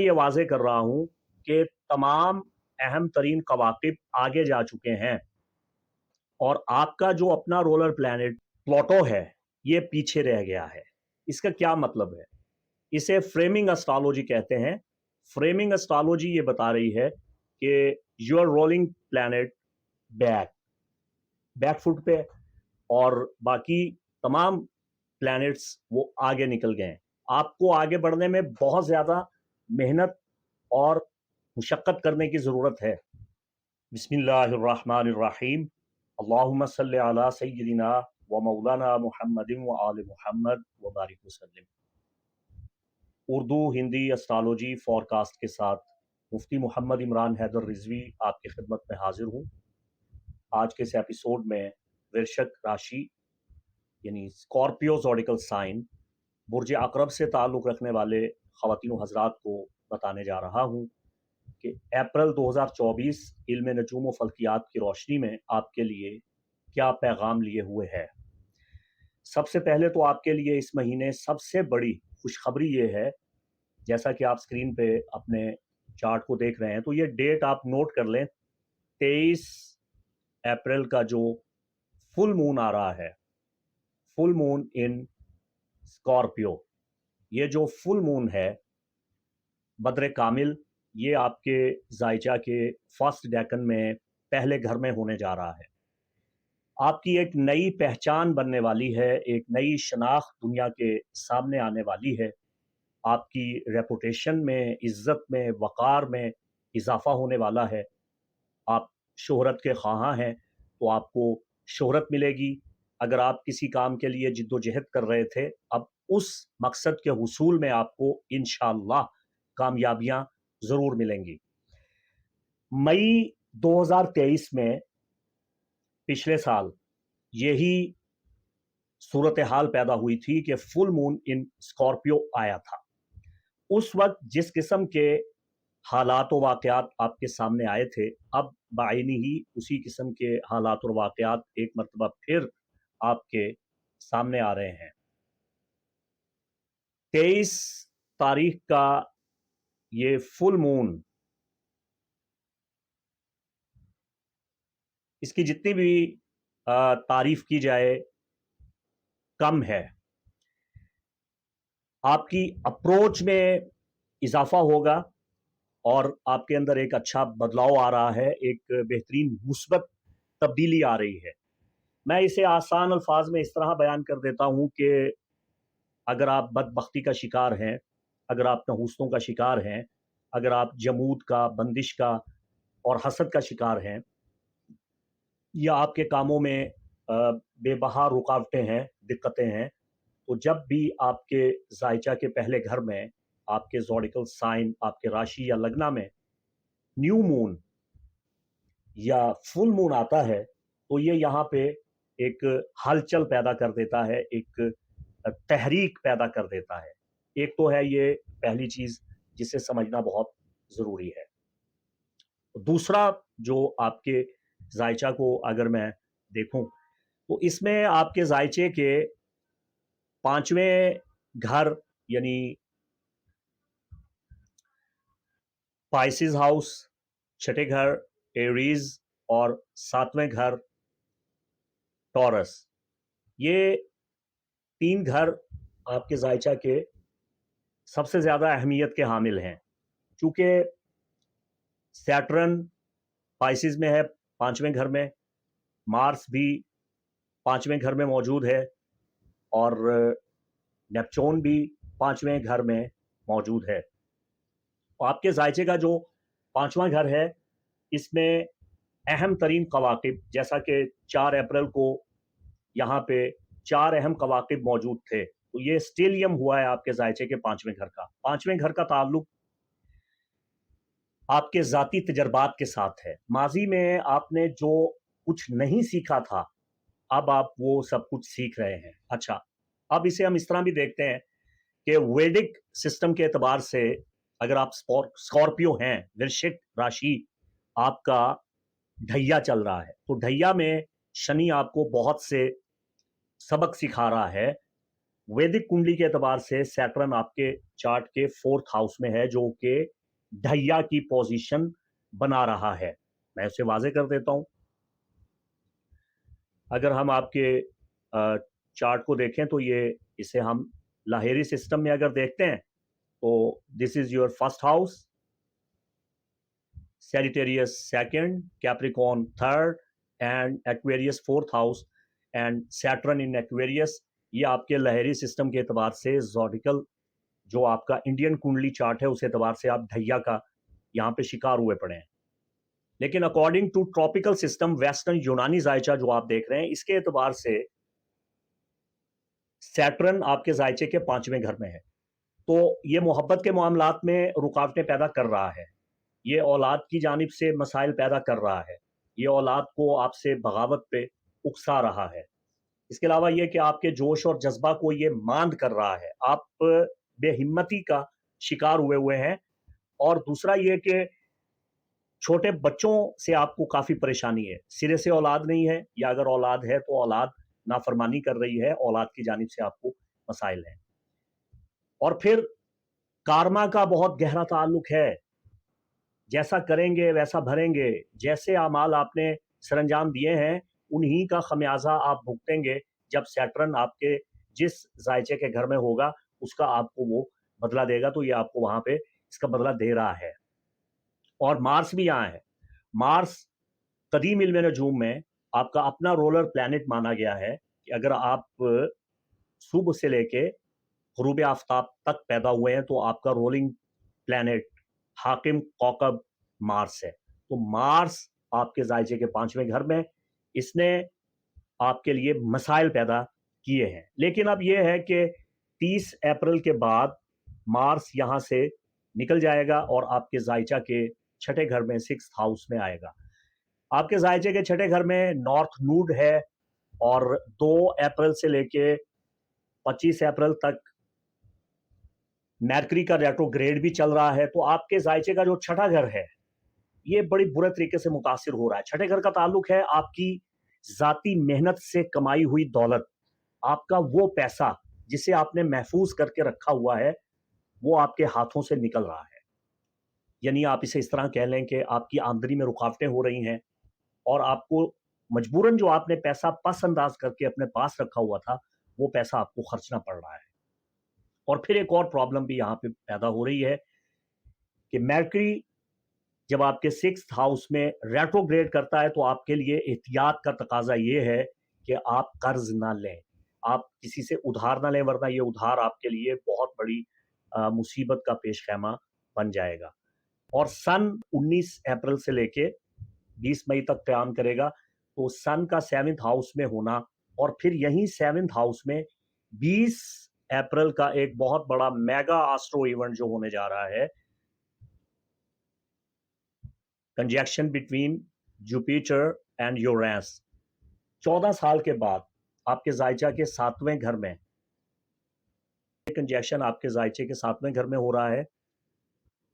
ये वाज़े कर रहा हूँ कि तमाम अहम तरीन कवाकिब आगे जा चुके हैं और आपका जो अपना रोलर प्लैनेट प्लूटो है, ये पीछे रह गया है। इसका क्या मतलब है? इसे फ्रेमिंग एस्ट्रोलॉजी कहते हैं। फ्रेमिंग एस्ट्रोलॉजी ये बता रही है कि your rolling planet back back foot पे, और बाकी तमाम प्लैनेट्स वो आगे निकल गए हैं। आपको आगे बढ़ने में बहुत ज़्यादा मेहनत और मुशक्क़त करने की ज़रूरत है। बिस्मिल्लाहिर्रहमानिर्रहीम। अल्लाहुम्मा सल्लि अला सय्यिदिना व मौलाना मुहम्मदिन व आले मुहम्मद व बारिक वसल्लिम। उर्दू हिंदी एस्ट्रोलॉजी फॉरकास्ट के साथ मुफ्ती मोहम्मद इमरान हैदर रिजवी आपकी खिदमत में हाजिर हूँ। आज के इस एपिसोड में वृश्चिक राशि यानी स्कॉर्पियो ज़ोडिकल साइन बुर्ज अकरब से ताल्लुक़ रखने वाले ख़वातीन हज़रात को बताने जा रहा हूँ कि अप्रैल 2024 इल्म नजूम व फ़ल्कियात की रोशनी में आपके लिए क्या पैगाम लिए हुए है। सबसे पहले तो आपके लिए इस महीने सबसे बड़ी खुशखबरी ये है, जैसा कि आप स्क्रीन पे अपने चार्ट को देख रहे हैं, तो ये डेट आप नोट कर लें। 23 अप्रैल का जो फुल मून आ रहा है, फुल मून इन स्कॉर्पियो, ये जो फुल मून है बद्र कामिल, ये आपके जायचा के फर्स्ट डेकन में पहले घर में होने जा रहा है। आपकी एक नई पहचान बनने वाली है, एक नई शनाख्त दुनिया के सामने आने वाली है। आपकी रेपुटेशन में, इज्जत में, वक़ार में इजाफा होने वाला है। आप शोहरत के ख़्वाहां हैं तो आपको शोहरत मिलेगी। अगर आप किसी काम के लिए जिद्दोजहद कर रहे थे, अब उस मकसद के हुसूल में आपको इंशाअल्लाह कामयाबियां ज़रूर मिलेंगी। मई 2023 में, पिछले साल, यही सूरत हाल पैदा हुई थी कि फुल मून इन स्कॉर्पियो आया था। उस वक्त जिस किस्म के हालात व वाक़यात आपके सामने आए थे, अब बाइनी ही उसी किस्म के हालात और वाक़यात एक मरतबा फिर आपके सामने आ रहे हैं। 23 तारीख का ये फुल मून, इसकी जितनी भी तारीफ की जाए कम है। आपकी अप्रोच में इजाफा होगा और आपके अंदर एक अच्छा बदलाव आ रहा है, एक बेहतरीन मुस्बत तब्दीली आ रही है। मैं इसे आसान अल्फाज में इस तरह बयान कर देता हूँ कि अगर आप बदबख्ती का शिकार हैं, अगर आप नहुस्तों का शिकार हैं, अगर आप जमूद का, बंदिश का और हसद का शिकार हैं, या आपके कामों में बेबहा रुकावटें हैं, दिक्कतें हैं, तो जब भी आपके जायचा के पहले घर में, आपके ज़ोडिकल साइन, आपके राशि या लग्ना में न्यू मून या फुल मून आता है, तो ये यहाँ पे एक हलचल पैदा कर देता है, एक तहरीक पैदा कर देता है। एक तो है ये पहली चीज़ जिसे समझना बहुत ज़रूरी है। दूसरा, जो आपके जायचा को अगर मैं देखूं, तो इसमें आपके जायचे के पांचवें घर यानी पाइसिस हाउस, छठे घर एरीज और सातवें घर टॉरस, ये तीन घर आपके जायचा के सबसे ज़्यादा अहमियत के हामिल हैं। चूँकि सैटर्न पाइसिस में है, पांचवें घर में, मार्स भी पांचवें घर में मौजूद है और नेपच्यून भी पांचवें घर में मौजूद है। आपके जायचे का जो पांचवा घर है, इसमें अहम तरीन कवाकिब, जैसा कि 4 अप्रैल को यहाँ पे 4 अहम कवाकिब मौजूद थे, तो ये स्टेलियम हुआ है आपके जायचे के पांचवें घर का। पांचवें घर का ताल्लुक आपके ज़ाती तजर्बात के साथ है। माजी में आपने जो कुछ नहीं सीखा था, अब आप वो सब कुछ सीख रहे हैं। अच्छा, अब इसे हम इस तरह भी देखते हैं कि वैदिक सिस्टम के एतबार से अगर आप स्कॉर्पियो हैं, वृश्चिक राशि, आपका ढैया चल रहा है, तो ढैया में शनि आपको बहुत से सबक सिखा रहा है वैदिक कुंडली के एतबार से सैटर्न आपके चार्ट के 4th हाउस में है, जो कि ढैया की पोजीशन बना रहा है। मैं उसे वाजे कर देता हूं। अगर हम आपके चार्ट को देखें तो ये इसे हम लाहेरी सिस्टम में अगर देखते हैं तो this is your first house, Sagittarius second, Capricorn third and Aquarius 4th house and Saturn in Aquarius. ये आपके लहरी सिस्टम के एतबार से जॉडिकल जो आपका इंडियन कुंडली चार्ट है उस एतबार से आप ढैया का यहाँ पे शिकार हुए पड़े हैं। लेकिन according to tropical system western यूनानी जायचा जो आप देख रहे हैं, इसके एतबार से सैटर्न आपके जायचे के 5वें घर में है, तो ये मोहब्बत के मामलात में रुकावटें पैदा कर रहा है, ये औलाद की जानिब से मसाइल पैदा कर रहा है, ये औलाद को आपसे बगावत पे उकसा रहा है। इसके अलावा ये कि आपके जोश और जज्बा को ये मांद कर रहा है, आप बेहिम्मती का शिकार हुए हैं। और दूसरा ये कि छोटे बच्चों से आपको काफी परेशानी है, सिरे से औलाद नहीं है, या अगर औलाद है तो औलाद नाफरमानी कर रही है, औलाद की जानिब से आपको मसाइल हैं। और फिर कारमा का बहुत गहरा ताल्लुक है, जैसा करेंगे वैसा भरेंगे, जैसे अमाल आपने सरंजाम दिए हैं उन्हीं का खमियाजा आप भुगतेंगे। जब सैटर्न आपके जिस जायचे के घर में होगा उसका आपको वो बदला देगा, तो ये आपको वहां पे इसका बदला दे रहा है। और मार्स भी यहाँ है। मार्स कदीम इल्म नजूम में आपका अपना रोलर प्लैनेट माना गया है कि अगर आप सुबह से लेके गुरूब आफ्ताब तक पैदा हुए हैं तो आपका रोलिंग प्लैनेट हाकिम कौकब मार्स है। तो मार्स आपके जायचे के 5वें घर में, इसने आपके लिए मसाइल पैदा किए हैं। लेकिन अब यह है कि 30 अप्रैल के बाद मार्स यहां से निकल जाएगा और आपके जायचा के 6ठे घर में 6th हाउस में आएगा। आपके जायचे के 6ठे घर में नॉर्थ नूड है और 2 अप्रैल से लेके 25 अप्रैल तक मैर्करी का रेट्रोग्रेड भी चल रहा है। तो आपके जायचे का जो 6ठा घर है ये बड़ी बुरे तरीके से मुतासिर हो रहा है। 6ठे घर का ताल्लुक है आपकी जाती मेहनत से कमाई हुई दौलत, आपका वो पैसा जिसे आपने महफूज करके रखा हुआ है वो आपके हाथों से निकल रहा है। यानी आप इसे इस तरह कह लें कि आपकी आमदनी में रुकावटें हो रही हैं और आपको मजबूरन जो आपने पैसा पस अंदाज करके अपने पास रखा हुआ था वो पैसा आपको खर्चना पड़ रहा है। और फिर एक और प्रॉब्लम भी यहाँ पे पैदा हो रही है कि मरकरी जब आपके 6th हाउस में रेट्रोग्रेड करता है तो आपके लिए एहतियात का तकाजा ये है कि आप कर्ज ना लें, आप किसी से उधार ना लें, वरना ये उधार आपके लिए बहुत बड़ी मुसीबत का पेश खैमा बन जाएगा। और सन 19 अप्रैल से लेके 20 मई तक क़याम करेगा, तो सन का 7th हाउस में होना और फिर यही 7th हाउस में 20 अप्रैल का एक बहुत बड़ा मेगा एस्ट्रो इवेंट जो होने जा रहा है, conjunction between Jupiter and Uranus. 14 साल के बाद आपके जायचा के 7वें घर में कंजक्शन आपके जायचे के 7वें घर में हो रहा है।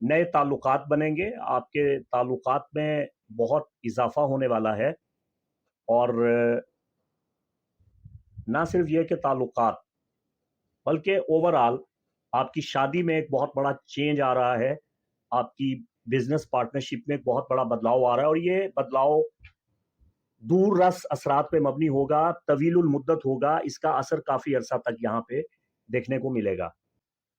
नए ताल्लुकात बनेंगे, आपके ताल्लुकात में बहुत इजाफा होने वाला है। और ना सिर्फ ये कि ताल्लुकात, बल्कि ओवरऑल आपकी शादी में एक बहुत बड़ा चेंज आ रहा है, आपकी बिजनेस पार्टनरशिप में एक बहुत बड़ा बदलाव आ रहा है और ये बदलाव दूर रस असरात पे मबनी होगा, तवीलुल मुद्दत होगा, इसका असर काफ़ी अरसा तक यहाँ पे देखने को मिलेगा।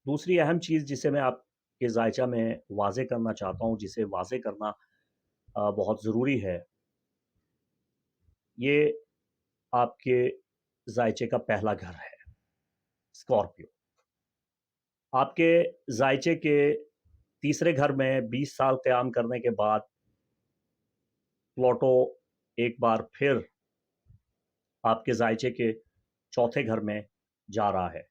दूसरी अहम चीज़ जिसे मैं आपके जायचा में वाज़े करना चाहता हूँ, जिसे वाज़े करना बहुत ज़रूरी है, ये आपके जायचे का पहला घर है, स्कॉर्पियो। आपके जायचे के तीसरे घर में 20 साल क़याम करने के बाद प्लूटो एक बार फिर आपके जायचे के चौथे घर में जा रहा है।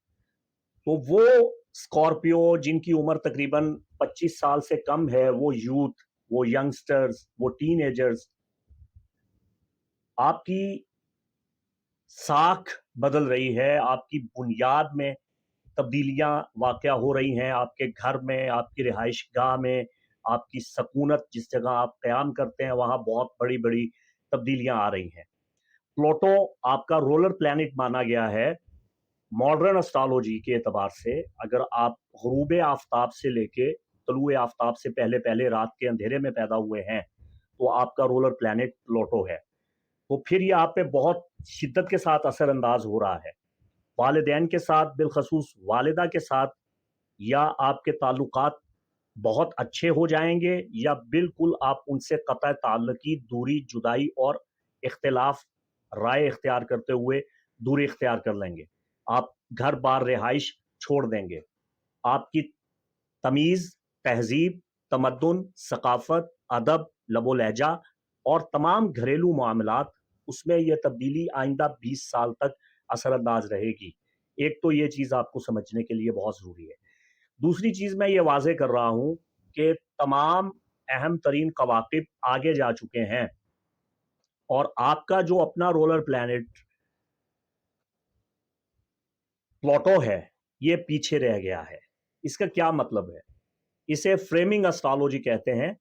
तो वो स्कॉर्पियो जिनकी उम्र तकरीबन 25 साल से कम है, वो यूथ, वो यंगस्टर्स, वो टीनेजर्स, आपकी साख बदल रही है, आपकी बुनियाद में तब्दीलियां वाक़या हो रही हैं, आपके घर में, आपकी रिहाइश गाह में, आपकी सकूनत जिस जगह आप क़याम करते हैं वहाँ बहुत बड़ी बड़ी तब्दीलियां आ रही हैं। प्लूटो आपका रोलर प्लैनेट माना गया है मॉडर्न एस्ट्रोलॉजी के एतबार से अगर आप ग़ुरूब आफ़ताब से लेके तलूए आफ़ताब से पहले पहले रात के अंधेरे में पैदा हुए हैं, तो आपका रूलर प्लैनेट प्लूटो है। तो फिर ये आप पे बहुत शिद्दत के साथ असर-अंदाज़ हो रहा है। वालिदैन के साथ, बिलख़ुसूस वालिदा के साथ, या आपके ताल्लुकात बहुत अच्छे हो जाएँगे या बिल्कुल आप उनसे क़त्अ ताल्लुकी, दूरी, जुदाई और इख्तिलाफ़ राय इख्तियार करते हुए दूरी इख्तियार कर लेंगे। आप घर-बार, रिहाइश छोड़ देंगे। आपकी तमीज़, तहज़ीब, तमद्दुन, सक़ाफ़त, अदब, लबो-लहजा और तमाम घरेलू मामलात, उसमें यह तब्दीली आइंदा 20 साल तक असर-अंदाज़ रहेगी। एक तो ये चीज़ आपको समझने के लिए बहुत ज़रूरी है। दूसरी चीज़ मैं ये वाज़ेह कर रहा हूँ कि तमाम अहम तरीन कवाकिब आगे जा चुके हैं और आपका जो अपना रूलर प्लैनेट प्लूटो है, ये पीछे रह गया है। इसका क्या मतलब है? इसे फ्रेमिंग एस्ट्रोलॉजी कहते हैं।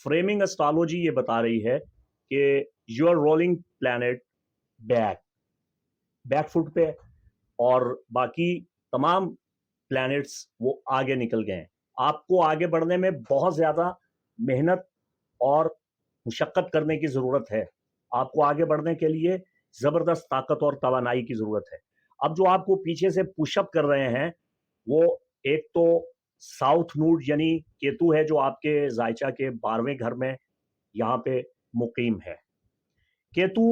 फ्रेमिंग एस्ट्रोलॉजी ये बता रही है कि your rolling planet back back foot पे है और बाकी तमाम प्लैनेट्स वो आगे निकल गए हैं। आपको आगे बढ़ने में बहुत ज़्यादा मेहनत और मुशक्क़त करने की ज़रूरत है। आपको आगे बढ़ने के लिए ज़बरदस्त ताकत और तवानाई की ज़रूरत है। अब जो आपको पीछे से पुशअप कर रहे हैं, वो एक तो साउथ नोड यानी केतु है जो आपके ज़ायचा के 12वें घर में यहाँ पे मुक़ीम है। केतु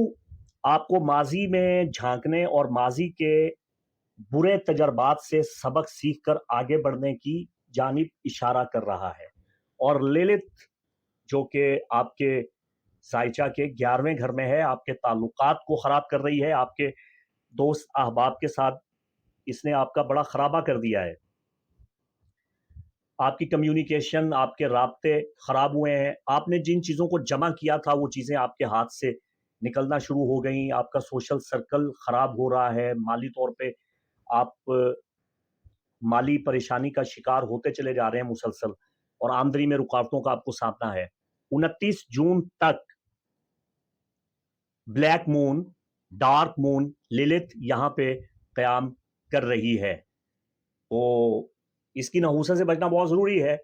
आपको माज़ी में झाँकने और माज़ी के बुरे तजर्बात से सबक सीख कर आगे बढ़ने की जानिब इशारा कर रहा है। और लिलित जो कि आपके ज़ायचा के 11वें घर में है, आपके ताल्लुकात को ख़राब कर रही है, आपके दोस्त अहबाब के साथ इसने आपका बड़ा ख़राबा कर दिया है। आपकी कम्युनिकेशन, आपके राब्ते ख़राब हुए हैं। आपने जिन चीज़ों को जमा किया था, वो चीज़ें आपके हाथ से निकलना शुरू हो गई। आपका सोशल सर्कल ख़राब हो रहा है। माली तौर पे आप माली परेशानी का शिकार होते चले जा रहे हैं मुसलसल और आमदनी में रुकावटों का आपको सामना है। 29 जून तक ब्लैक मून, डार्क मून, लिलित यहाँ पे क़याम कर रही है। तो इसकी नहूसत से बचना बहुत ज़रूरी है।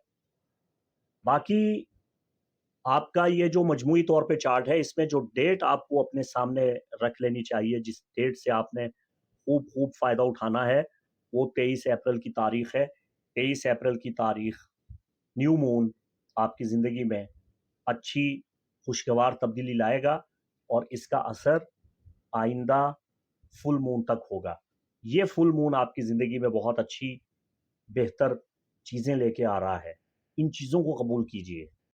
बाकी आपका ये जो मजमूई तौर पे चार्ट है, इसमें जो डेट आपको अपने सामने रख लेनी चाहिए, जिस डेट से आपने खूब फ़ायदा उठाना है, वो 23 अप्रैल की तारीख़ है। 23 अप्रैल की तारीख़ न्यू मून आपकी ज़िंदगी में अच्छी खुशगवार तब्दीली लाएगा और इसका असर आइंदा फुल मून तक होगा। ये फुल मून आपकी ज़िंदगी में बहुत अच्छी, बेहतर चीज़ें लेके आ रहा है। इन चीज़ों को कबूल कीजिए।